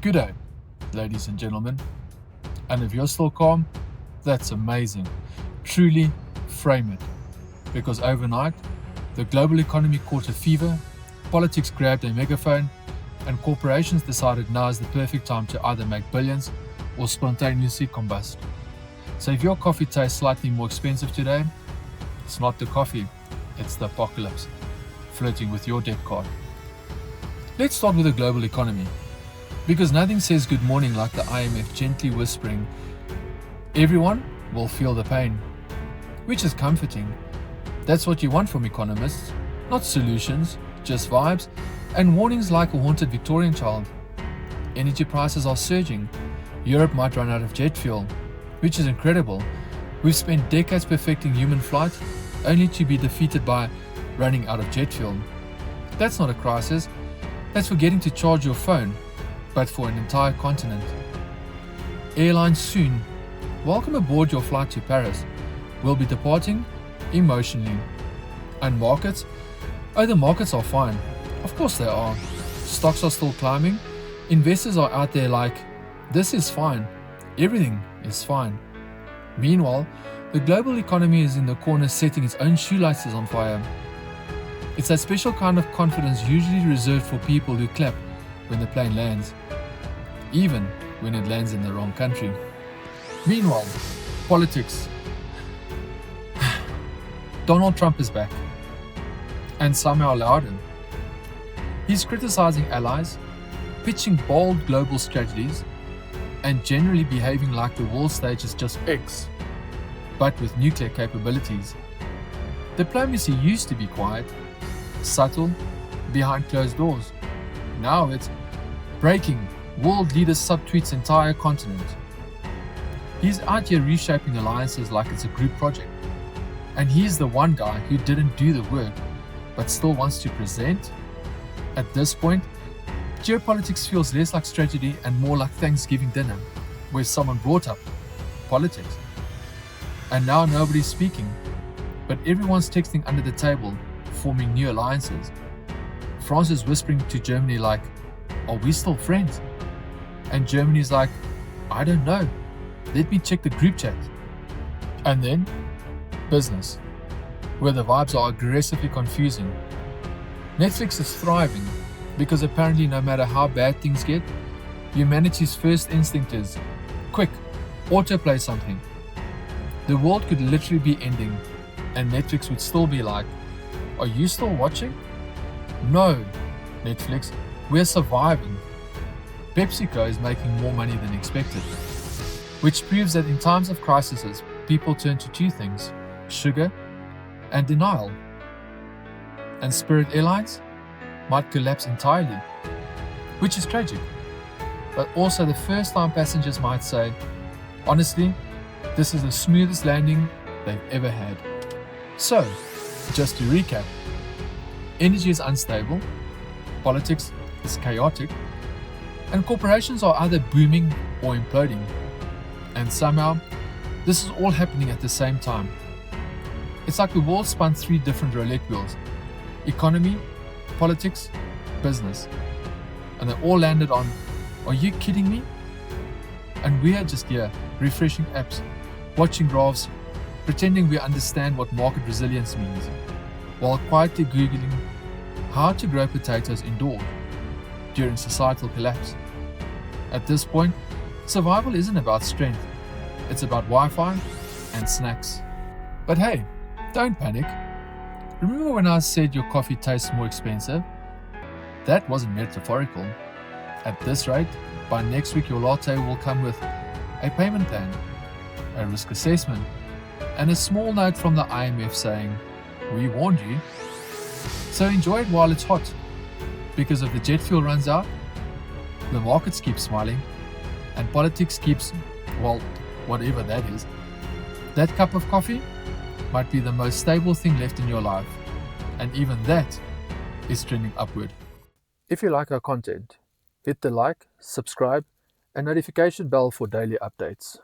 Good day, ladies and gentlemen. And if you're still calm, that's amazing. Truly frame it. Because overnight, the global economy caught a fever, politics grabbed a megaphone, and corporations decided now is the perfect time to either make billions or spontaneously combust. So if your coffee tastes slightly more expensive today, it's not the coffee, it's the apocalypse flirting with your debt card. Let's start with the global economy. Because nothing says good morning like the IMF gently whispering, everyone will feel the pain, which is comforting. That's what you want from economists, not solutions, just vibes, and warnings like a haunted Victorian child. Energy prices are surging. Europe might run out of jet fuel, which is incredible. We've spent decades perfecting human flight, only to be defeated by running out of jet fuel. That's not a crisis, that's forgetting to charge your phone, but for an entire continent. Airlines soon. Welcome aboard your flight to Paris. We'll be departing emotionally. And markets? Oh, the markets are fine. Of course they are. Stocks are still climbing. Investors are out there like, this is fine. Everything is fine. Meanwhile, the global economy is in the corner setting its own shoelaces on fire. It's that special kind of confidence usually reserved for people who clap when the plane lands, even when it lands in the wrong country. Meanwhile, politics. Donald Trump is back, and somehow allowed him. He's criticizing allies, pitching bold global strategies, and generally behaving like the world stage is just X, but with nuclear capabilities. Diplomacy used to be quiet, subtle, behind closed doors. Now it's breaking, world leaders subtweets entire continent. He's out here reshaping alliances like it's a group project. And he's the one guy who didn't do the work, but still wants to present. At this point, geopolitics feels less like strategy and more like Thanksgiving dinner, where someone brought up politics. And now nobody's speaking, but everyone's texting under the table, forming new alliances. France is whispering to Germany like, are we still friends? And Germany's like, I don't know. Let me check the group chat. And then, business, where the vibes are aggressively confusing. Netflix is thriving because apparently no matter how bad things get, humanity's first instinct is, quick, autoplay something. The world could literally be ending and Netflix would still be like, are you still watching? No, Netflix, we're surviving. PepsiCo is making more money than expected, which proves that in times of crises, people turn to two things, sugar and denial. And Spirit Airlines might collapse entirely, which is tragic, but also the first time passengers might say, honestly, this is the smoothest landing they've ever had. So, just to recap, energy is unstable, politics is chaotic, and corporations are either booming or imploding. And somehow, this is all happening at the same time. It's like the world spun 3 different roulette wheels: economy, politics, business. And they all landed on, are you kidding me? And we are just here, refreshing apps, watching graphs, pretending we understand what market resilience means, while quietly Googling how to grow potatoes indoors during societal collapse. At this point, survival isn't about strength, it's about Wi-Fi and snacks. But hey, don't panic. Remember when I said your coffee tastes more expensive? That wasn't metaphorical. At this rate, by next week your latte will come with a payment plan, a risk assessment, and a small note from the IMF saying, we warned you. So enjoy it while it's hot, because if the jet fuel runs out, the markets keep smiling, and politics keeps, well, whatever that is. That cup of coffee might be the most stable thing left in your life, and even that is trending upward. If you like our content, hit the like, subscribe, and notification bell for daily updates.